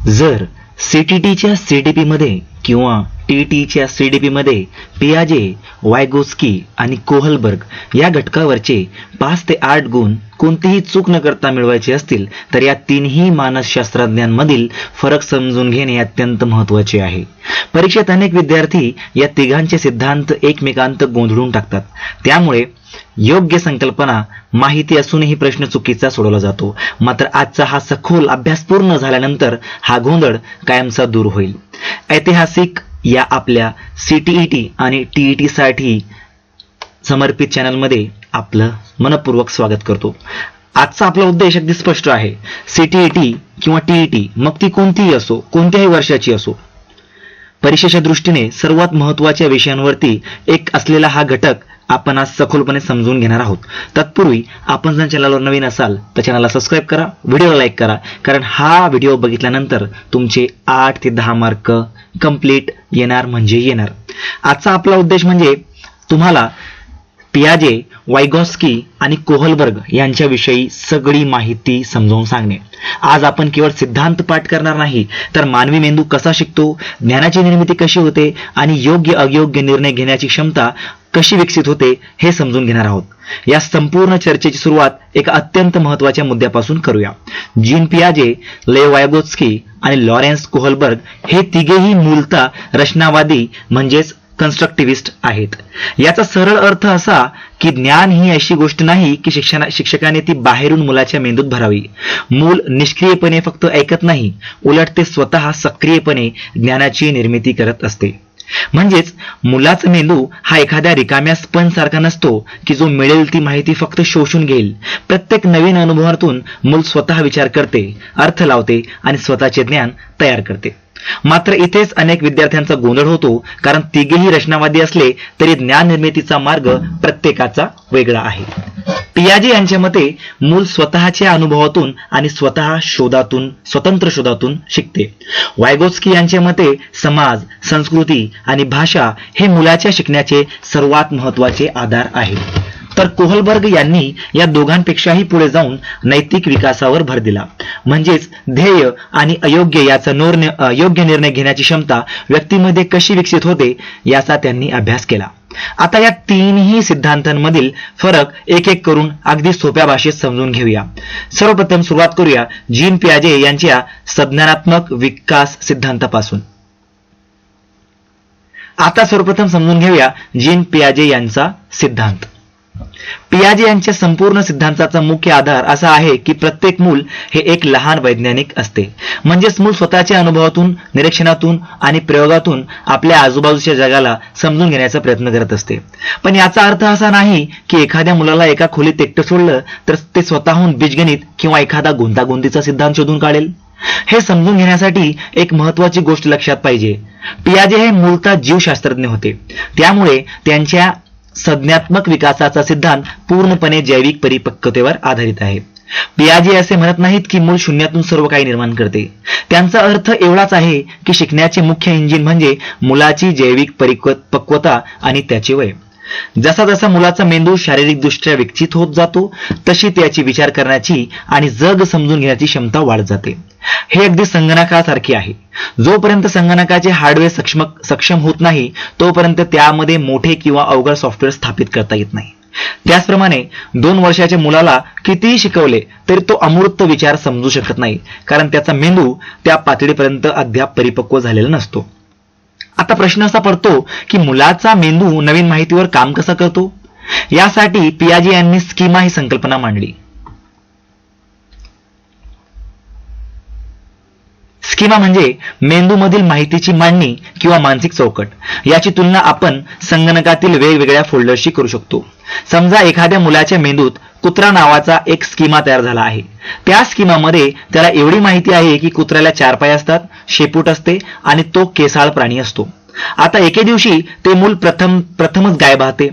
जर सीटीटीच्या सीडीपी मध्ये किंवा टीईटीच्या सीडीपी मध्ये पियाजे, वायगोस्की आणि कोहलबर्ग या घटकावरचे 5 ते 8 गुण कोणतीही चूक न करता मिळवायचे असतील तर या तीनही मानसशास्त्रज्ञांमधील फरक समजून घेणे अत्यंत महत्त्वाचे आहे. परीक्षेत अनेक विद्यार्थी या तिघांचे सिद्धांत एकमेकांत गोंधळून टाकतात. त्यामुळे योग्य संकल्पना माहिती असूनही प्रश्न चुकीचा सोडवला जातो. मात्र आजचा हा सखोल अभ्यास पूर्ण झाल्यानंतर हा गोंधळ कायमचा दूर होईल. ऐतिहासिक या आपल्या सीटीईटी आणि टीईटी साठी समर्पित चॅनलमध्ये आपलं मनपूर्वक स्वागत करतो. आजचा आपला उद्देश अगदी स्पष्ट आहे. सीटीईटी किंवा टीईटी मग ती कोणतीही असो, कोणत्याही वर्षाची असो, परीक्षेच्या दृष्टीने सर्वात महत्त्वाच्या विषयांवरती एक असलेला हा घटक आपण आज सखोलपणे समजून घेणार आहोत. तत्पूर्वी आपण जर चॅनलवर नवीन असाल तर चॅनलला सबस्क्राईब करा, व्हिडिओला लाईक करा, कारण हा व्हिडिओ बघितल्यानंतर तुमचे 8 ते 10 मार्क कंप्लीट येणार म्हणजे येणार. आजचा आपला उद्देश म्हणजे तुम्हाला पियाजे, वायगॉस्की आणि कोहलबर्ग यांच्याविषयी सगळी माहिती समजावून सांगणे. आज आपण केवळ सिद्धांत पाठ करणार नाही तर मानवी मेंदू कसा शिकतो, ज्ञानाची निर्मिती कशी होते आणि योग्य अयोग्य निर्णय घेण्याची क्षमता कशी विकसित होते हे समजून घेणार आहोत. या संपूर्ण चर्चेची सुरुवात एका अत्यंत महत्त्वाच्या मुद्द्यापासून करूया. जीन पियाजे, लेव वायगोत्स्की आणि लॉरेन्स कोहलबर्ग हे तिघेही मूलतः रचनावादी म्हणजेच कन्स्ट्रक्टिव्हिस्ट आहेत. याचा सरळ अर्थ असा की ज्ञान ही अशी गोष्ट नाही की शिक्षकाने ती बाहेरून मुलाच्या मेंदूत भरावी. मूल निष्क्रियपणे फक्त ऐकत नाही, उलट ते स्वतः सक्रियपणे ज्ञानाची निर्मिती करत असते. म्हणजेच मुलाचा मेंदू हा एखाद्या रिकाम्या स्पंज सारखा नसतो की जो मिळेल ती माहिती फक्त शोषून घेईल. प्रत्येक नवीन अनुभवातून मूल स्वतः विचार करते, अर्थ लावते आणि स्वतःचे ज्ञान तयार करते. मात्र इथेच अनेक विद्यार्थ्यांचा गोंधळ होतो, कारण तिघेही रचनावादी असले तरी ज्ञान निर्मितीचा मार्ग प्रत्येकाचा वेगळा आहे. पियाजे यांच्या मते मूल स्वतःच्या अनुभवातून आणि स्वतंत्र शोधातून शिकते. वायगोत्स्की यांच्या मते समाज, संस्कृती आणि भाषा हे मुलाच्या शिकण्याचे सर्वात महत्त्वाचे आधार आहेत. तर कोहलबर्ग यांनी या दोघांपेक्षाही पुढे जाऊन नैतिक विकासावर भर दिला. म्हणजेच ध्येय आणि अयोग्य याचा योग्य निर्णय घेण्याची क्षमता व्यक्तीमध्ये कशी विकसित होते याचा त्यांनी अभ्यास केला. आता या तीनही सिद्धांतांमधील फरक एक एक करून अगदी सोप्या भाषेत समजून घेऊया. सर्वप्रथम सुरुवात करूया जीन पियाजे यांच्या संज्ञानात्मक विकास सिद्धांतापासून. आता सर्वप्रथम समजून घेऊया जीन पियाजे यांचा सिद्धांत. पियाजे यांच्या संपूर्ण सिद्धांताचा मुख्य आधार असा आहे की प्रत्येक मूल हे एक लहान वैज्ञानिक असते. म्हणजेच मूल स्वतःच्या अनुभवातून, निरीक्षणातून आणि प्रयोगातून आपल्या आजूबाजूच्या जगाला समजून घेण्याचा प्रयत्न करत असते. पण याचा अर्थ असा नाही की एखाद्या मुलाला एका खोलीत एकटं सोडलं तर ते स्वतःहून बीजगणित किंवा एखादा गुंतागुंतीचा सिद्धांत शोधून काढेल. हे समजून घेण्यासाठी एक महत्त्वाची गोष्ट लक्षात पाहिजे. पियाजे हे मूलतः जीवशास्त्रज्ञ होते, त्यामुळे त्यांच्या संज्ञात्मक विकासाचा सिद्धांत पूर्णपणे जैविक परिपक्वतेवर आधारित आहे. पियाजे असे म्हणत नाहीत की मूल शून्यातून सर्व काही निर्माण करते. त्यांचा अर्थ एवढाच आहे की शिकण्याचे मुख्य इंजिन म्हणजे मुलाची जैविक परिपक्वता आणि त्याचे वय. जसा जसा मुलाचा मेंदू शारीरिकदृष्ट्या विकसित होत जातो तशी त्याची विचार करण्याची आणि जग समजून घेण्याची क्षमता वाढत जाते. हे अगदी संगणकासारखे आहे. जोपर्यंत संगणकाचे हार्डवेअर सक्षम होत नाही तोपर्यंत त्यामध्ये मोठे किंवा अवघड सॉफ्टवेअर स्थापित करता येत नाही. त्याचप्रमाणे 2 वर्षाच्या मुलाला कितीही शिकवले तरी तो अमूर्त विचार समजू शकत नाही, कारण त्याचा मेंदू त्या पातळीपर्यंत अद्याप परिपक्व झालेला नसतो. आता प्रश्न असा पडतो की मुलाचा मेंदू नवीन माहितीवर काम कसा करतो. यासाठी पियाजे यांनी स्कीमा ही संकल्पना मांडली. स्कीमा म्हणजे मेंदूमधील माहितीची मांडणी किंवा मानसिक चौकट. याची तुलना आपण संगणकातील वेगवेगळ्या फोल्डर्सशी करू शकतो. समजा एखाद्या मुलाच्या मेंदूत कुत्रा नावाचा एक स्कीमा तयार झाला आहे. त्या स्कीमामध्ये त्याला एवढी माहिती आहे की कुत्र्याला 4 पाय असतात, शेपूट असते आणि तो केसाळ प्राणी असतो. आता एके दिवशी ते मूल प्रथमच गाय पाहते,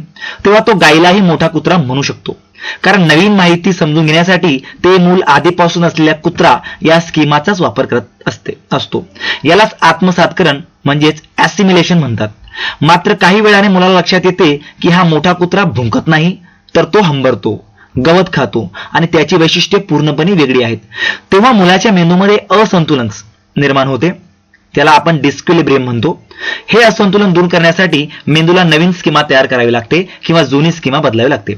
तेव्हा तो गायीलाही मोठा कुत्रा म्हणू शकतो, कारण नवीन माहिती समजून घेण्यासाठी ते मूल आधीपासून असलेल्या कुत्रा या स्कीमाचाच वापर करत असतो. यालाच आत्मसातकरण म्हणजेच ऍसिमिलेशन म्हणतात. मात्र काही वेळाने मुलाला लक्षात येते की हा मोठा कुत्रा भुंकत नाही, तर तो हंबरतो, गवत खातो आणि त्याची वैशिष्ट्ये पूर्णपणे वेगळी आहेत. तेव्हा मुलाच्या मेंदूमध्ये असंतुलन निर्माण होते, त्याला आपण डिस्क्विलिब्रियम म्हणतो. हे असंतुलन दूर करण्यासाठी मेंदूला नवीन स्कीमा तयार करावी लागते किंवा जुनी स्कीमा बदलावी लागते.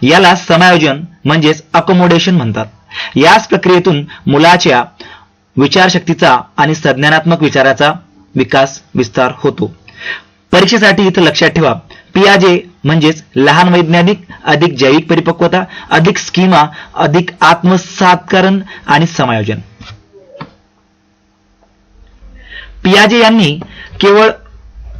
याला समायोजन म्हणजेच अकोमोडेशन म्हणतात. याच प्रक्रियेतून मुलाच्या विचारशक्तीचा आणि संज्ञानात्मक विचाराचा विस्तार होतो. परीक्षेसाठी इथं लक्षात ठेवा, पियाजे म्हणजेच लहान वैज्ञानिक अधिक जैविक परिपक्वता अधिक स्कीमा अधिक आत्मसातकरण आणि समायोजन. पियाजे यांनी केवळ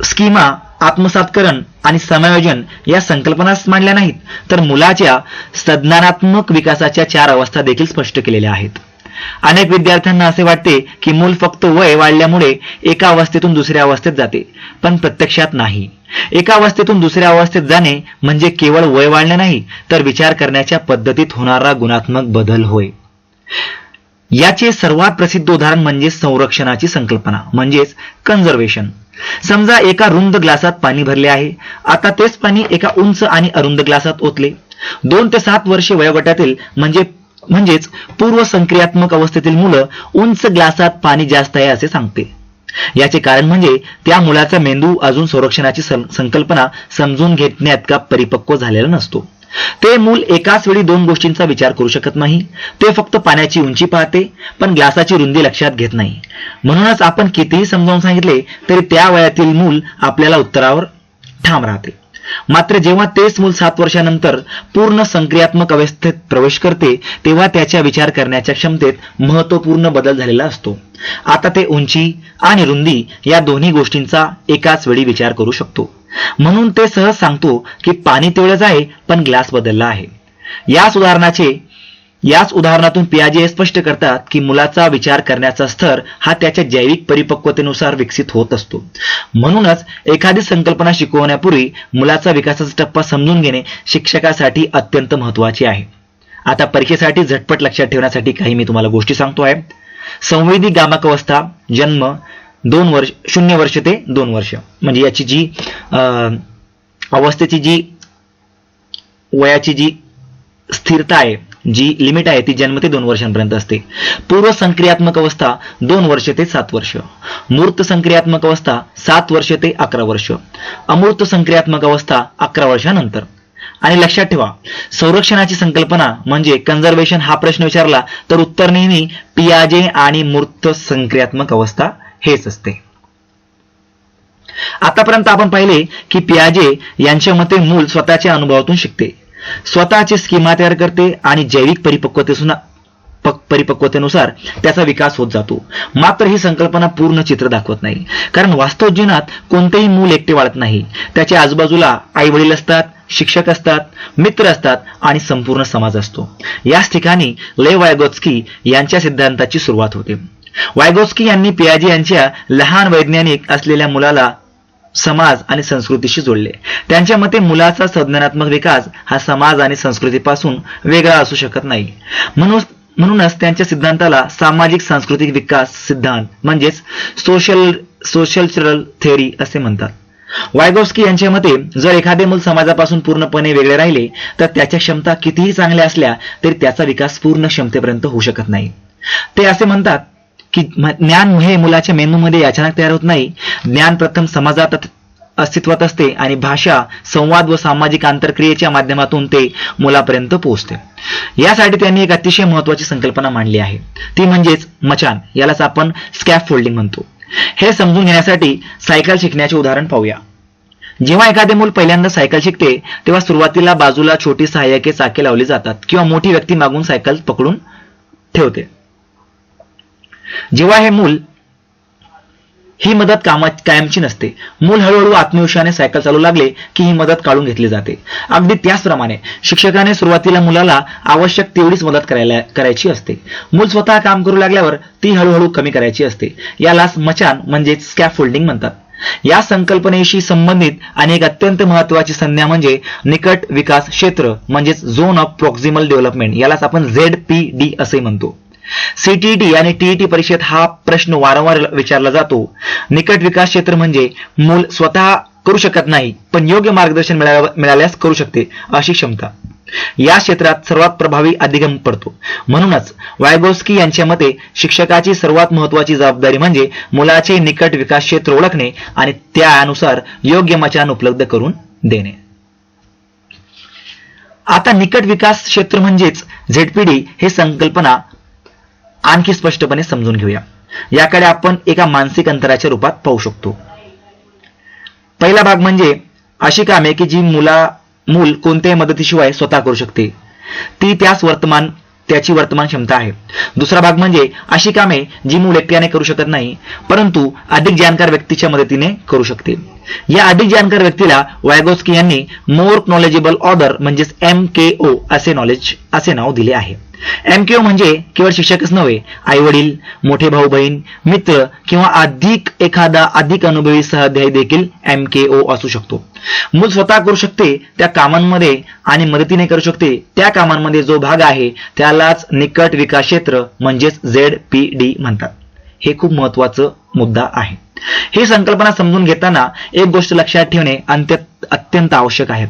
स्कीमा, आत्मसातकरण आणि समायोजन या संकल्पनाच मांडल्या नाहीत, तर मुलाच्या संज्ञानात्मक विकासाच्या 4 अवस्था देखील स्पष्ट केलेल्या आहेत. अनेक विद्यार्थ्यांना असे वाटते की मूल फक्त वय वाढल्यामुळे एका अवस्थेतून दुसऱ्या अवस्थेत जाते, पण प्रत्यक्षात नाही. एका अवस्थेतून दुसऱ्या अवस्थेत जाणे म्हणजे केवळ वय वाढणे नाही, तर विचार करण्याच्या पद्धतीत होणारा गुणात्मक बदल होय. याचे सर्वात प्रसिद्ध उदाहरण म्हणजे संरक्षणाची संकल्पना म्हणजेच कन्झर्वेशन. समजा एका रुंद ग्लासात पाणी भरले आहे. आता तेच पाणी एका उंच आणि अरुंद ग्लासात ओतले. 2 ते 7 वर्षे वयोगटातील म्हणजेच पूर्व संक्रियात्मक अवस्थेतील मुलं उंच ग्लासात पाणी जास्त आहे असे सांगते. याचे कारण म्हणजे त्या मुलाचा मेंदू अजून संरक्षणाची संकल्पना समजून घेण्याइतका परिपक्व झालेला नसतो. ते मूल एकाच वेळी 2 गोष्टींचा विचार करू शकत नाही. ते फक्त पाण्याची उंची पाहते, पण ग्लासाची रुंदी लक्षात घेत नाही. म्हणूनच आपण कितीही समजावून सांगितले तरी त्या वयातील मूल आपल्याला उत्तरावर ठाम राहते. मात्र जेव्हा तेच मूल 7 वर्षानंतर पूर्ण संक्रियात्मक अवस्थेत प्रवेश करते, तेव्हा त्याच्या विचार करण्याच्या क्षमतेत महत्त्वपूर्ण बदल झालेला असतो. आता ते उंची आणि रुंदी या दोन्ही गोष्टींचा एकाच वेळी विचार करू शकतो. म्हणून ते सहज सांगतो की पाणी तेवढंच आहे, पण ग्लास बदलला आहे. याच उदाहरणातून पियाजे स्पष्ट करतात की मुलाचा विचार करण्याचा स्तर हा त्याच्या जैविक परिपक्वतेनुसार विकसित होत असतो. म्हणूनच एखादी संकल्पना शिकवण्यापूर्वी मुलाचा विकासाचा टप्पा समजून घेणे शिक्षकासाठी अत्यंत महत्त्वाचे आहे. आता परीक्षेसाठी झटपट लक्षात ठेवण्यासाठी काही मी तुम्हाला गोष्टी सांगतो आहे. संवेदी गामक अवस्था जन्म 0 वर्ष ते 2 वर्ष म्हणजे याची जी अवस्थेची जी वयाची जी स्थिरता आहे, जी लिमिट आहे, ती जन्म ते 2 वर्षांपर्यंत असते. पूर्व संक्रियात्मक अवस्था 2 वर्ष ते 7 वर्ष. मूर्त संक्रियात्मक अवस्था 7 वर्ष ते 11 वर्ष. अमूर्त संक्रियात्मक अवस्था 11 वर्षानंतर. आणि लक्षात ठेवा, संरक्षणाची संकल्पना म्हणजे कन्झर्वेशन हा प्रश्न विचारला तर उत्तर नेहमी पियाजे आणि मूर्त संक्रियात्मक अवस्था हेच असते. आतापर्यंत आपण पाहिले की पियाजे यांच्या मते मूल स्वतःच्या अनुभवातून शिकते, स्वतःचे स्कीमा तयार करते आणि जैविक परिपक्वतेनुसार त्याचा विकास होत जातो. मात्र ही संकल्पना पूर्ण चित्र दाखवत नाही, कारण वास्तव जीवनात कोणतेही मूल एकटे वाढत नाही. त्याच्या आजूबाजूला आई वडील असतात, शिक्षक असतात, मित्र असतात आणि संपूर्ण समाज असतो. याच ठिकाणी लेव वायगोत्स्की यांच्या सिद्धांताची सुरुवात होते. वायगोत्स्की यांनी पियाजे यांच्या लहान वैज्ञानिक असलेल्या मुलाला समाज आणि संस्कृतीशी जोडले. त्यांच्या मते मुलाचा संज्ञानात्मक विकास हा समाज आणि संस्कृतीपासून वेगळा असू शकत नाही. म्हणूनच त्यांच्या सिद्धांताला सामाजिक सांस्कृतिक विकास सिद्धांत म्हणजेच सोशल थेअरी असे म्हणतात. वायगोत्स्की यांच्या मते जर एखादे मूल समाजापासून पूर्णपणे वेगळे राहिले तर त्याच्या क्षमता कितीही चांगल्या असल्या तरी त्याचा विकास पूर्ण क्षमतेपर्यंत होऊ शकत नाही. ते असे म्हणतात की ज्ञान हे मुलाच्या मेंदूमध्ये अचानक तयार होत नाही. ज्ञान प्रथम समाजात अस्तित्वात असते आणि भाषा, संवाद व सामाजिक आंतरक्रियेच्या माध्यमातून ते मुलापर्यंत पोहोचते. यासाठी त्यांनी एक अतिशय महत्त्वाची संकल्पना मांडली आहे, ती म्हणजेच मचान. यालाच आपण स्कॅफोल्डिंग म्हणतो. हे समजून घेण्यासाठी सायकल शिकण्याचे उदाहरण पाहूया. जेव्हा एखादे मूल पहिल्यांदा सायकल शिकते तेव्हा सुरुवातीला बाजूला छोटी सहाय्यके चाके लावली जातात किंवा मोठी व्यक्ती मागून सायकल पकडून ठेवते. जेव्हा ही मदत कायमची नसते. मूल हळूहळू आत्मविश्वासाने सायकल चालू लागले की ही मदत काढून घेतली जाते. अगदी त्याचप्रमाणे शिक्षकाने सुरुवातीला मुलाला आवश्यक तेवढीच मदत करायची असते. मूल स्वतः काम करू लागल्यावर ती हळूहळू कमी करायची असते. यालाच मचान म्हणजेच स्कॅफोल्डिंग म्हणतात. या संकल्पनेशी संबंधित अनेक अत्यंत महत्त्वाची संज्ञा म्हणजे निकट विकास क्षेत्र म्हणजेच झोन ऑफ प्रॉक्सिमल डेव्हलपमेंट. यालाच आपण ZPD असे म्हणतो. CTET आणि TET परीक्षेत हा प्रश्न वारंवार विचारला जातो. निकट विकास क्षेत्र म्हणजे मूल स्वतः करू शकत नाही पण योग्य मार्गदर्शन मिळाल्यास करू शकते अशी क्षमता. या क्षेत्रात सर्वात प्रभावी अधिगम पडतो. म्हणूनच वायगोस्की यांच्या मते शिक्षकाची सर्वात महत्वाची जबाबदारी म्हणजे मुलाचे निकट विकास क्षेत्र ओळखणे आणि त्यानुसार योग्य मचान उपलब्ध करून देणे. आता निकट विकास क्षेत्र म्हणजेच झेडपीडी हे संकल्पना आणखी स्पष्टपणे समजून घेऊया. याकडे आपण एका मानसिक अंतराच्या रूपात पाहू शकतो. पहिला भाग म्हणजे अशी कामे की जी मूल कोणत्याही मदतीशिवाय स्वतः करू शकते, ती त्याची वर्तमान क्षमता आहे. दुसरा भाग म्हणजे अशी कामे जी मूल एकट्याने करू शकत नाही, परंतु अधिक जाणकार व्यक्तीच्या मदतीने करू शकते. या अधिक जाणकार व्यक्तीला वायगोस्की यांनी मोर नॉलेजेबल ऑदर म्हणजेच MKO असे नाव दिले आहे. MKO म्हणजे केवळ शिक्षकच नव्हे, आई वडील, मोठे भाऊ बहीण, मित्र किंवा एखादा अधिक अनुभवी सहअध्यायी देखील MKO असू शकतो. मूल स्वतः करू शकते त्या कामांमध्ये आणि मदतीने करू शकते त्या कामांमध्ये जो भाग आहे त्यालाच निकट विकास क्षेत्र म्हणजेच ZPD म्हणतात. हे खूप महत्वाचं मुद्दा आहे. ही संकल्पना समजून घेताना एक गोष्ट लक्षात ठेवणे अत्यंत आवश्यक आहे.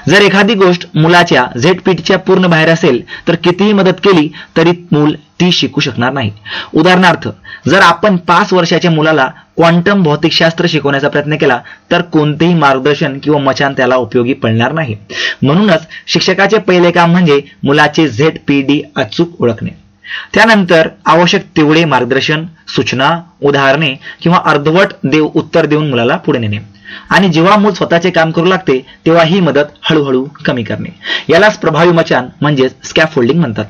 जर एखादी गोष्ट मुलाच्या ZPDच्या पूर्ण बाहेर असेल तर कितीही मदत केली तरी मूल ती शिकू शकणार नाही. उदाहरणार्थ, जर आपण 5 वर्षाच्या मुलाला क्वांटम भौतिकशास्त्र शिकवण्याचा प्रयत्न केला तर कोणतेही मार्गदर्शन किंवा मचान त्याला उपयोगी पडणार नाही. म्हणूनच शिक्षकाचे पहिले काम म्हणजे मुलाचे ZPD अचूक ओळखणे. त्यानंतर आवश्यक तेवढे मार्गदर्शन, सूचना, उदाहरणे किंवा अर्धवट उत्तर देऊन मुलाला पुढे नेणे आणि जेव्हा मूल स्वतःचे काम करू लागते तेव्हा ही मदत हळूहळू कमी करणे. यालाच प्रभावी मचान म्हणजेच स्कॅफोल्डिंग म्हणतात.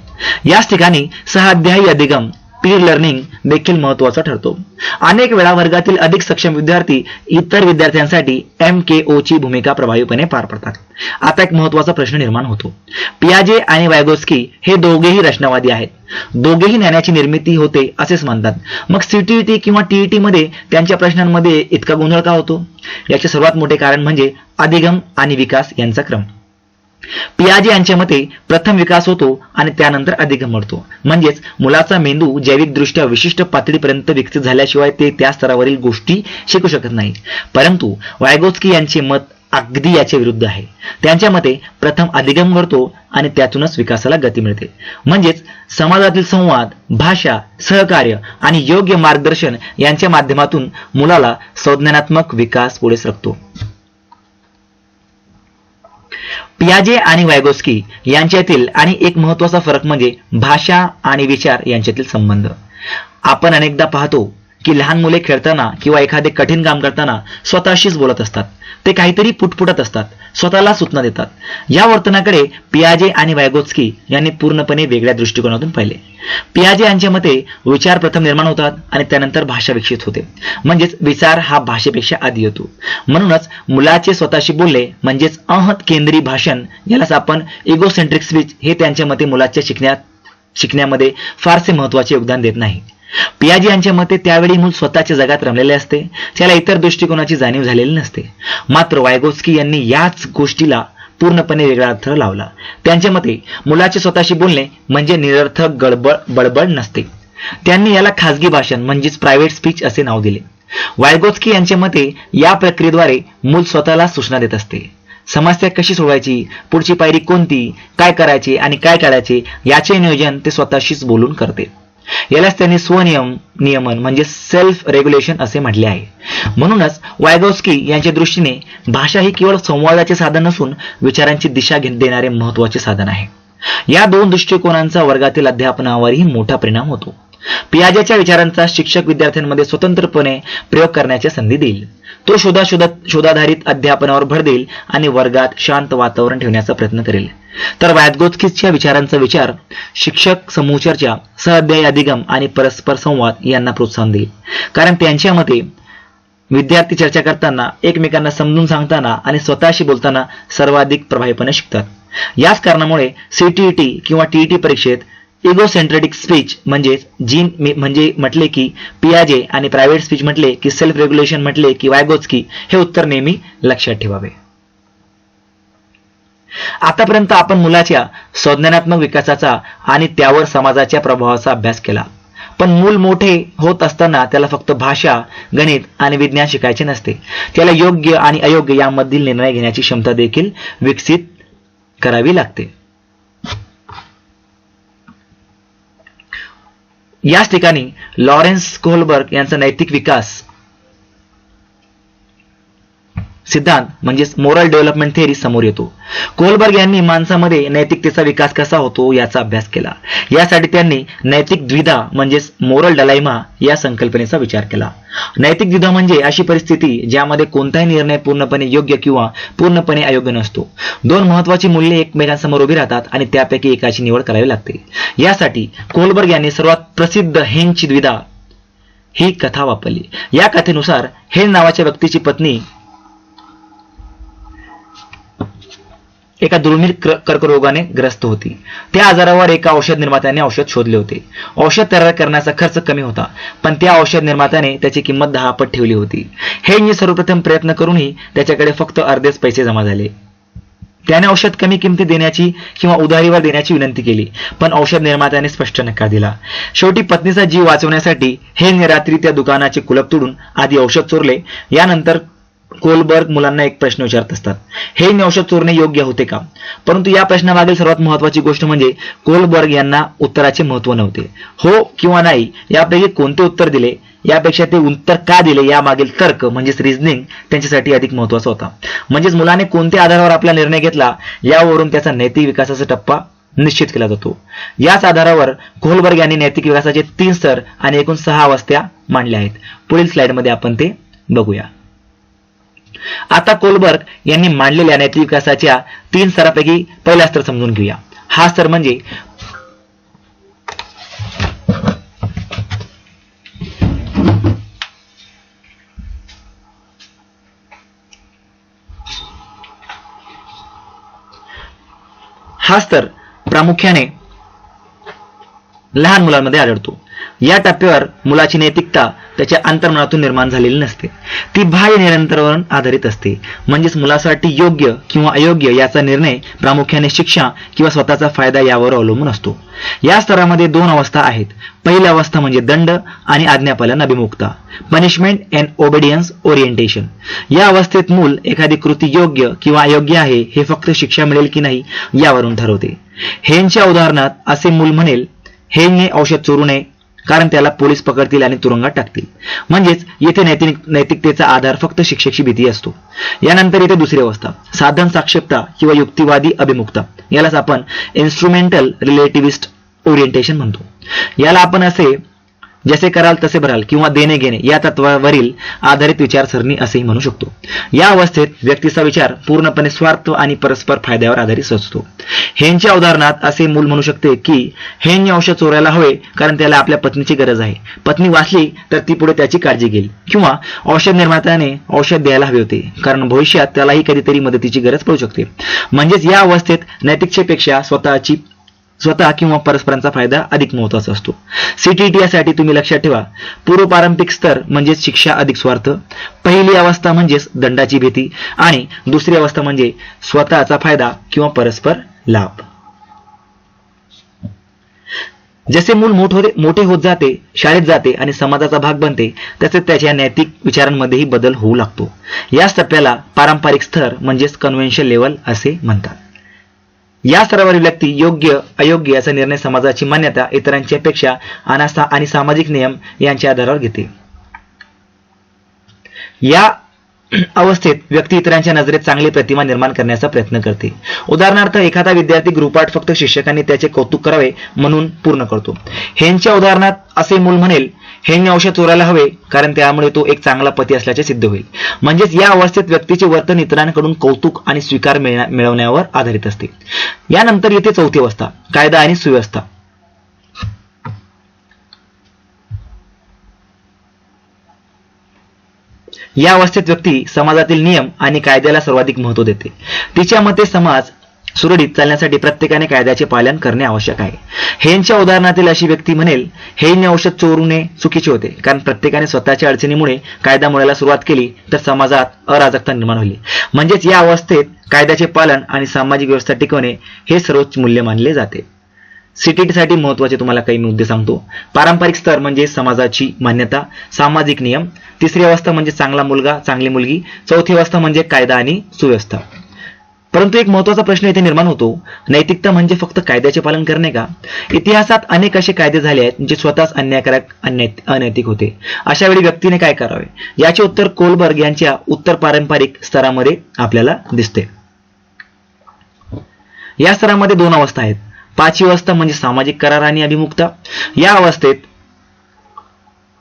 याच ठिकाणी सहअध्यायी अधिगम पीर लर्निंग देखील महत्वाचा ठरतो. अनेक वेळा वर्गातील अधिक सक्षम विद्यार्थी इतर विद्यार्थ्यांसाठी MKO ची भूमिका प्रभावीपणे पार पडतात. आता एक महत्वाचा प्रश्न निर्माण होतो. पियाजे आणि वायगोस्की हे दोघेही रचनावादी आहेत. दोघेही ज्ञानाची निर्मिती होते असेच मानतात. मग CTET किंवा TET मध्ये त्यांच्या प्रश्नांमध्ये इतका गोंधळ का होतो? याचे सर्वात मोठे कारण म्हणजे अधिगम आणि विकास यांचा क्रम. पियाजे यांच्या मते प्रथम विकास होतो आणि त्यानंतर अधिगम घडतो. म्हणजेच मुलाचा मेंदू जैविकदृष्ट्या विशिष्ट पातळीपर्यंत विकसित झाल्याशिवाय ते त्या स्तरावरील गोष्टी शिकू शकत नाही. परंतु वायगोस्की यांचे मत अगदी याच्या विरुद्ध आहे. त्यांच्या मते प्रथम अधिगम घडतो आणि त्यातूनच विकासाला गती मिळते. म्हणजेच समाजातील संवाद, भाषा, सहकार्य आणि योग्य मार्गदर्शन यांच्या माध्यमातून मुलाला संज्ञानात्मक विकास पुढे सरकतो. पियाजे आणि वायगोस्की यांच्यातील आणि एक महत्वाचा फरक म्हणजे भाषा आणि विचार यांच्यातील संबंध. आपण अनेकदा पाहतो की लहान मुले खेळताना किंवा एखादे कठीण काम करताना स्वतःशीच बोलत असतात. ते काहीतरी पुटपुटत असतात, स्वतःला सूचना देतात. या वर्तनाकडे पियाजे आणि वायगोस्की यांनी पूर्णपणे वेगळ्या दृष्टिकोनातून पाहिले. पियाजे यांच्या मते विचार प्रथम निर्माण होतात आणि त्यानंतर भाषा विकसित होते. म्हणजेच विचार हा भाषेपेक्षा आधी येतो. म्हणूनच मुलाचे स्वतःशी बोलणे म्हणजेच अहत केंद्री भाषण, यालाच आपण इगोसेंट्रिक स्पीच, हे त्यांच्या मते मुलाच्या शिकण्यामध्ये फारसे महत्वाचे योगदान देत नाही. पियाजे यांच्या मते त्यावेळी मूल स्वतःच्या जगात रमलेले असते, त्याला इतर दृष्टिकोनाची जाणीव झालेली नसते. मात्र वायगोस्की यांनी याच गोष्टीला पूर्णपणे वेगळा अर्थ लावला. त्यांच्या मते मुलाचे स्वतःशी बोलणे म्हणजे निरर्थक बडबड नसते. त्यांनी याला खाजगी भाषण म्हणजेच प्रायव्हेट स्पीच असे नाव दिले. वायगोस्की यांच्या मते या प्रक्रियेद्वारे मूल स्वतःला सूचना देत असते. समस्या कशी सोडवायची, पुढची पायरी कोणती, काय करायचे आणि काय टाळायचे याचे नियोजन ते स्वतःशीच बोलून करते. यालाच त्यांनी स्वनियमन म्हणजे सेल्फ रेग्युलेशन असे म्हटले आहे. म्हणूनच वायगोस्की यांच्या दृष्टीने भाषा ही केवळ संवादाचे साधन नसून विचारांची दिशा देणारे महत्वाचे साधन आहे. या दोन दृष्टिकोनांचा वर्गातील अध्यापनावरही मोठा परिणाम होतो. पियाजेच्या विचारांचा शिक्षक विद्यार्थ्यांमध्ये स्वतंत्रपणे प्रयोग करण्याची संधी देईल. तो शोधाधारित अध्यापनावर भर देईल आणि वर्गात शांत वातावरण ठेवण्याचा प्रयत्न करेल. तर वायगोस्कीच्या विचारांचा विचार शिक्षक समूह चर्चा, सहअध्यायी अधिगम आणि परस्पर संवाद यांना प्रोत्साहन देईल. कारण त्यांच्या मते विद्यार्थी चर्चा करताना, एकमेकांना समजून सांगताना आणि स्वतःशी बोलताना सर्वाधिक प्रभावीपणे शिकतात. याच कारणामुळे CTET किंवा TET परीक्षेत इगोसेंट्रिक स्पीच म्हणजे म्हटले की पियाजे आणि प्रायव्हेट स्पीच म्हटले की सेल्फ रेग्युलेशन म्हटले की वायगोस्की, हे उत्तर नेहमी लक्षात ठेवावे. आतापर्यंत आपण मुलाच्या संज्ञानात्मक विकासाचा आणि त्यावर समाजाच्या प्रभावाचा अभ्यास केला. पण मूल मोठे होत असताना त्याला फक्त भाषा, गणित आणि विज्ञान शिकायचे नसते. त्याला योग्य आणि अयोग्य यामधील निर्णय घेण्याची क्षमता देखील विकसित करावी लागते. याच ठिकाणी लॉरेन्स कोहलबर्ग यांचा नैतिक विकास सिद्धांत म्हणजेच मोरल डेव्हलपमेंट थिअरी समोर येतो. कोहलबर्ग यांनी माणसामध्ये नैतिकतेचा विकास कसा होतो याचा अभ्यास केला. यासाठी त्यांनी नैतिक द्विधा म्हणजेच मोरल डलाइमा या संकल्पनेचा विचार केला. नैतिक द्विधा म्हणजे अशी परिस्थिती ज्यामध्ये कोणताही निर्णय पूर्णपणे योग्य किंवा पूर्णपणे अयोग्य नसतो. दोन महत्वाची मूल्ये एकमेकांसमोर उभी राहतात आणि त्यापैकी एकाची निवड करावी लागते. यासाठी कोहलबर्ग यांनी सर्वात प्रसिद्ध हेनची द्विधा ही कथा वापरली. या कथेनुसार हेन नावाच्या व्यक्तीची पत्नी एका दुर्मिळ कर्करोगाने ग्रस्त होती. त्या आजारावर एका औषध निर्मात्याने औषध शोधले होते. औषध तयार करण्याचा खर्च कमी होता, पण त्या औषध निर्मात्याने त्याची किंमत 10 पट ठेवली होती. हेनने सर्वप्रथम प्रयत्न करूनही त्याच्याकडे फक्त अर्धेच पैसे जमा झाले. त्याने औषध कमी किमती देण्याची किंवा उधारीवर देण्याची विनंती केली, पण औषध निर्मात्याने स्पष्ट नकार दिला. शेवटी पत्नीचा जीव वाचवण्यासाठी हेनने रात्री त्या दुकानाचे कुलप तोडून आधी औषध चोरले. यानंतर कोहलबर्ग मुलांना एक प्रश्न विचारत असतात, हे औषध चोरणे योग्य होते का? परंतु या प्रश्नामागील सर्वात महत्वाची गोष्ट म्हणजे कोहलबर्ग यांना उत्तराचे महत्व नव्हते. हो किंवा नाही यापैकी कोणते उत्तर दिले यापेक्षा ते उत्तर का दिले यामागील तर्क म्हणजेच रिझनिंग त्यांच्यासाठी अधिक महत्वाचा होता. म्हणजेच मुलाने कोणत्या आधारावर आपला निर्णय घेतला यावरून त्याचा नैतिक विकासाचा टप्पा निश्चित केला जातो. याच आधारावर कोहलबर्ग यांनी नैतिक विकासाचे 3 स्तर आणि एकूण 6 अवस्था मांडल्या आहेत. पुढील स्लाइडमध्ये आपण ते बघूया. आता कोहलबर्ग यांनी मांडलेल्या नैतिक विकासाच्या 3 स्तरापैकी पहिला स्तर समजून घेऊया. हा स्तर म्हणजे प्रामुख्याने लहान मुलांमध्ये आढळतो. या टप्प्यावर मुलाची नैतिकता त्याच्या अंतर्मनातून निर्माण झालेली नसते, ती बाह्य निरंतरावर आधारित असते. म्हणजेच मुलासाठी योग्य किंवा अयोग्य याचा निर्णय प्रामुख्याने शिक्षा किंवा स्वतःचा फायदा यावर अवलंबून असतो. या स्तरामध्ये 2 अवस्था आहेत. पहिली अवस्था म्हणजे दंड आणि आज्ञापालन अभिमुखता, पनिशमेंट अँड ओबेडियन्स ओरिएंटेशन. या अवस्थेत मूल एखादी कृती योग्य किंवा अयोग्य आहे हे फक्त शिक्षा मिळेल की नाही यावरून ठरवते. हेनच्या उदाहरणात असे मूल म्हणेल, हेनने औषध चोरू नये कारण त्याला पोलीस पकडतील आणि तुरुंगात टाकतील. म्हणजेच येथे नैतिकतेचा आधार फक्त शिक्षेची भीती असतो. यानंतर येथे दुसरी अवस्था साधन साक्षेपता किंवा युक्तिवादी अभिमुखता. यालाच आपण इन्स्ट्रुमेंटल रिलेटिव्हिस्ट ओरिएंटेशन म्हणतो. याला आपण असे जसे कराल तसे भराल किंवा देणे घेणे या तत्वावरील आधारित विचारसरणी असेही म्हणू शकतो. या अवस्थेत व्यक्तीचा विचार पूर्णपणे स्वार्थ आणि परस्पर फायद्यावर आधारित असतो. हेनच्या उदाहरणात असे मूल म्हणू शकते की हेनने औषध चोरायला हवे कारण त्याला आपल्या पत्नीची गरज आहे. पत्नी वाचली तर ती पुढे त्याची काळजी घेईल. किंवा औषध निर्मात्याने औषध द्यायला हवे होते कारण भविष्यात त्यालाही कधीतरी मदतीची गरज पडू शकते. म्हणजेच या अवस्थेत नैतिकतेपेक्षा स्वतः किंवा परस्परांचा फायदा अधिक महत्वाचा असतो. CTT यासाठी तुम्ही लक्षात ठेवा. पूर्वपारंपरिक स्तर म्हणजे शिक्षा अधिक स्वार्थ, पहिली अवस्था म्हणजेच दंडाची भीती आणि दुसरी अवस्था म्हणजे स्वतःचा फायदा किंवा परस्पर लाभ. जसे मूल मोठे होत जाते, शाळेत जाते आणि समाजाचा भाग बनते तसे त्याच्या नैतिक विचारांमध्येही बदल होऊ लागतो. याच टप्प्याला पारंपरिक स्तर म्हणजेच कन्व्हेन्शन लेवल असे म्हणतात. या स्तरावरील व्यक्ती योग्य अयोग्य याचा निर्णय समाजाची मान्यता, इतरांच्या अपेक्षा आणि सामाजिक नियम यांच्या आधारावर घेते. या अवस्थेत व्यक्ती इतरांच्या नजरेत चांगली प्रतिमा निर्माण करण्याचा प्रयत्न करते. उदाहरणार्थ एखादा विद्यार्थी गृहपाठ फक्त शिक्षकांनी त्याचे कौतुक करावे म्हणून पूर्ण करतो. हेनच्या उदाहरणात असे मूल म्हणेल, हेनने औषध चोरायला हवे कारण त्यामुळे तो एक चांगला पती असल्याचे सिद्ध होईल. म्हणजेच या अवस्थेत व्यक्तीचे वर्तन इतरांकडून कौतुक आणि स्वीकार मिळवण्यावर आधारित असते. यानंतर येते चौथी अवस्था कायदा आणि सुव्यवस्था. या अवस्थेत व्यक्ती समाजातील नियम आणि कायद्याला सर्वाधिक महत्त्व देते. तिच्या मते समाज सुरळीत चालण्यासाठी प्रत्येकाने कायद्याचे पालन करणे आवश्यक आहे. हेनच्या उदाहरणातील अशी व्यक्ती म्हणेल, हेनने औषध चोरू नये चुकीचे होते कारण प्रत्येकाने स्वतःच्या अडचणीमुळे कायदा मोडायला सुरुवात केली तर समाजात अराजकता निर्माण होईल. म्हणजेच या अवस्थेत कायद्याचे पालन आणि सामाजिक व्यवस्था टिकवणे हे सर्वोच्च मूल्य मानले जाते. CTT साठी महत्वाचे तुम्हाला काही मुद्दे सांगतो. पारंपरिक स्तर म्हणजे समाजाची मान्यता, सामाजिक नियम. तिसरी अवस्था म्हणजे चांगला मुलगा चांगली मुलगी. चौथी अवस्था म्हणजे कायदा आणि सुव्यवस्था. परंतु एक महत्त्वाचा प्रश्न इथे निर्माण होतो, नैतिकता म्हणजे फक्त कायद्याचे पालन करणे का? इतिहासात अनेक असे कायदे झाले आहेत जे स्वतःच अन्यायकारक अनैतिक होते. अशा वेळी व्यक्तीने काय करावे? याचे उत्तर कोहलबर्ग यांच्या उत्तर पारंपरिक स्तरामध्ये आपल्याला दिसते. या स्तरामध्ये 2 अवस्था आहेत. पाचवी अवस्था म्हणजे सामाजिक करार आणि अभिमुखता. या अवस्थेत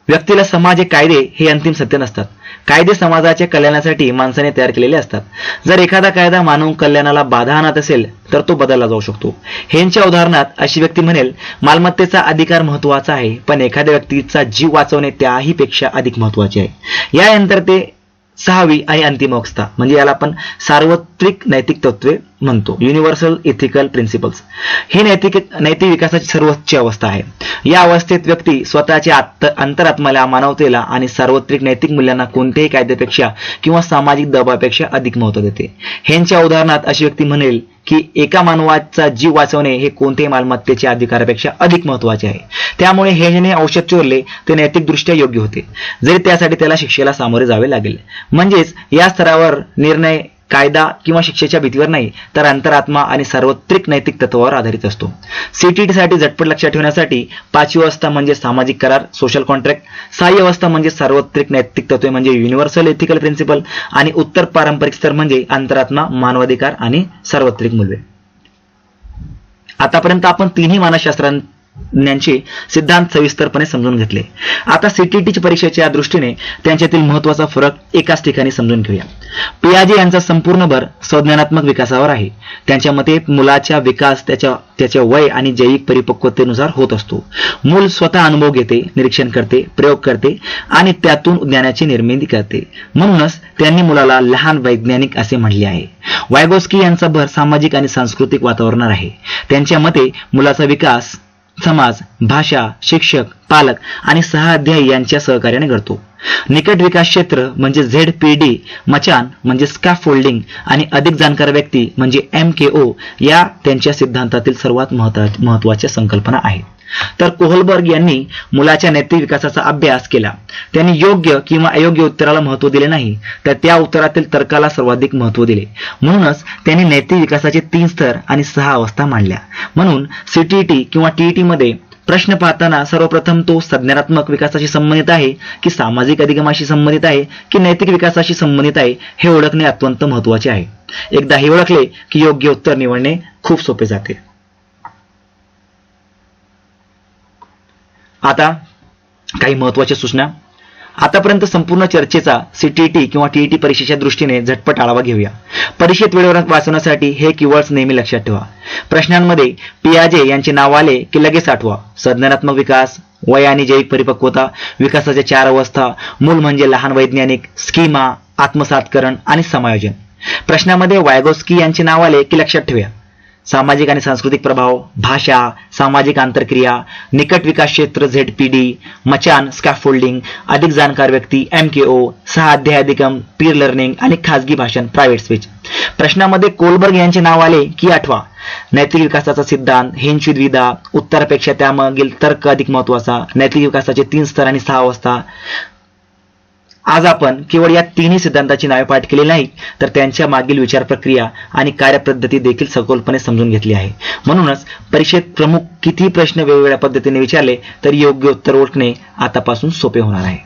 व्यक्तीला समाज कायदे हे अंतिम सत्य नसतात. कायदे समाजाच्या कल्याणासाठी माणसाने तयार केलेले असतात. जर एखादा कायदा मानव कल्याणाला बाधा आणत असेल तर तो बदलला जाऊ शकतो. हेंच्या उदाहरणात अशी व्यक्ती म्हणेल, मालमत्तेचा अधिकार महत्वाचा आहे, पण एखाद्या व्यक्तीचा जीव वाचवणे त्याही पेक्षा अधिक महत्वाचे आहे. यानंतर ते 6वी आणि अंतिम अवस्था म्हणजे याला आपण सार्वत्रिक नैतिक तत्वे म्हणतो, युनिव्हर्सल इथिकल प्रिन्सिपल्स. हे नैतिक विकासाची सर्वोच्च अवस्था आहे. या अवस्थेत व्यक्ती स्वतःच्या अंतरात्म्याला, मानवतेला आणि सार्वत्रिक नैतिक मूल्यांना कोणत्याही कायद्यापेक्षा किंवा सामाजिक दबावापेक्षा अधिक महत्त्व देते. ह्यांच्या उदाहरणात अशी व्यक्ती म्हणेल की एका मानवाचा जीव वाचवणे हे कोणत्याही मालमत्तेच्या अधिकारापेक्षा अधिक महत्त्वाचे आहे. त्यामुळे हे ज्याने औषध चोरले ते नैतिकदृष्ट्या योग्य होते, जरी त्यासाठी त्याला शिक्षेला सामोरे जावे लागेल. म्हणजेच या स्तरावर निर्णय कायदा किंवा शिक्षेच्या भीतीवर नाही, तर अंतरात्मा आणि सार्वत्रिक नैतिक तत्वावर आधारित असतो. सीटीटीसाठी झटपट लक्षात ठेवण्यासाठी 5वी अवस्था म्हणजे सामाजिक करार, सोशल कॉन्ट्रॅक्ट. 6वी अवस्था म्हणजे सार्वत्रिक नैतिक तत्वे म्हणजे युनिव्हर्सल एथिकल प्रिन्सिपल. आणि उत्तर पारंपरिक स्तर म्हणजे अंतरात्मा, मानवाधिकार आणि सार्वत्रिक मूल्ये. आतापर्यंत आपण तिन्ही मानसशास्त्रज्ञांचे सिद्धांत सविस्तरपणे समजून घेतले. आता सीटीटी परीक्षेच्या दृष्टीने त्यांच्यातील महत्त्वाचा फरक एकाच ठिकाणी समजून घेऊया. पियाजे यांचा संपूर्ण भर संज्ञानात्मक विकासावर आहे. त्यांच्या मते मुलाचा विकास त्याच्या वय आणि जैविक परिपक्वतेनुसार होत असतो. मूल स्वतः अनुभव घेते, निरीक्षण करते, प्रयोग करते आणि त्यातून ज्ञानाची निर्मिती करते. म्हणूनच त्यांनी मुलाला लहान वैज्ञानिक असे म्हणले आहे. वायगोस्की यांचा भर सामाजिक आणि सांस्कृतिक वातावरणावर आहे. त्यांच्या मते मुलाचा विकास समाज, भाषा, शिक्षक, पालक आणि सहाध्यायी यांच्या सहकार्याने घडतो. निकट विकास क्षेत्र म्हणजे ZPD, मचान म्हणजे स्कॅफोल्डिंग आणि अधिक जाणकार व्यक्ती म्हणजे MKO या त्यांच्या सिद्धांतातील सर्वात महत्त्वाच्या संकल्पना आहेत. तर कोहलबर्ग यांनी मुलाच्या नैतिक विकासाचा अभ्यास केला. त्यांनी योग्य किंवा अयोग्य उत्तराला महत्त्व दिले नाही, तर त्या उत्तरातील तर्काला सर्वाधिक महत्त्व दिले. म्हणूनच त्यांनी नैतिक विकासाचे 3 स्तर आणि 6 अवस्था मांडल्या. म्हणून CTT किंवा TET मध्ये प्रश्न पाहताना सर्वप्रथम तो संज्ञानात्मक विकासाशी संबंधित आहे की सामाजिक अधिगमाशी संबंधित आहे की नैतिक विकासाशी संबंधित आहे हे ओळखणे अत्यंत महत्त्वाचे आहे. एकदा हे ओळखले की योग्य उत्तर निवडणे खूप सोपे जाते. आता काही महत्त्वाच्या सूचना. आतापर्यंत संपूर्ण चर्चेचा CTT किंवा TET परीक्षेच्या दृष्टीने झटपट आढावा घेऊया. परीक्षेत वेळेवर वाचवण्यासाठी हे कीवर्ड्स नेहमी लक्षात ठेवा. प्रश्नांमध्ये पियाजे यांचे नाव आले की लगेच आठवा. संज्ञानात्मक विकास, वय आणि जैविक परिपक्वता, विकासाच्या 4 अवस्था, मूल म्हणजे लहान वैज्ञानिक, स्कीमा, आत्मसातकरण आणि समायोजन. प्रश्नामध्ये वायगोस्की यांचे नाव आले की लक्षात ठेवा. सामाजिक आणि सांस्कृतिक प्रभाव, भाषा, सामाजिक आंतरक्रिया, निकट विकास क्षेत्र ZPD, मचान, स्कॅफोल्डिंग, अधिक जाणकार व्यक्ती MKO, सहाध्याय अधिगम, पीर लर्निंग आणि खाजगी भाषण प्रायव्हेट स्पीच. प्रश्नामध्ये कोहलबर्ग यांचे नाव आले की आठवा. नैतिक विकासाचा सिद्धांत, हेंची द्विधा, उत्तरापेक्षा त्यामागील तर्क अधिक महत्त्वाचा, नैतिक विकासाचे 3 स्तर आणि 6 अवस्था. आज आपण केवळ या तिन्ही सिद्धांताची नावे पाठ केली नाही, तर त्यांच्या मागील विचार प्रक्रिया आणि कार्यपद्धती देखील सखोलपणे समजून घेतली आहे. म्हणूनच परीक्षेत प्रमुख किती प्रश्न वेगवेगळ्या पद्धतीने विचारले तरी योग्य उत्तर ओळखणे आतापासून सोपे होणार आहे.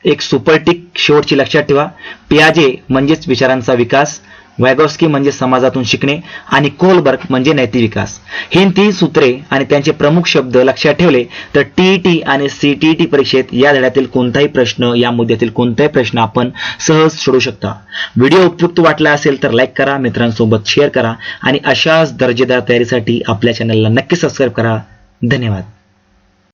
एक सुपरटिक शेवटची लक्षात ठेवा. पियाजे म्हणजेच विचारांचा विकास, वॅगोस्की म्हणजे समाजातून शिकणे आणि कोहलबर्ग म्हणजे नैतिक विकास. ही 3 सूत्रे आणि त्यांचे प्रमुख शब्द लक्षात ठेवले तर TET आणि CTT परीक्षेत या धड्यातील कोणताही प्रश्न, या मुद्द्यातील कोणताही प्रश्न आपण सहज सोडवू शकता. व्हिडिओ उपयुक्त वाटला असेल तर लाईक करा, मित्रांसोबत शेअर करा आणि अशाच दर्जेदार तयारीसाठी आपल्या चॅनलला नक्की सबस्क्राईब करा. धन्यवाद.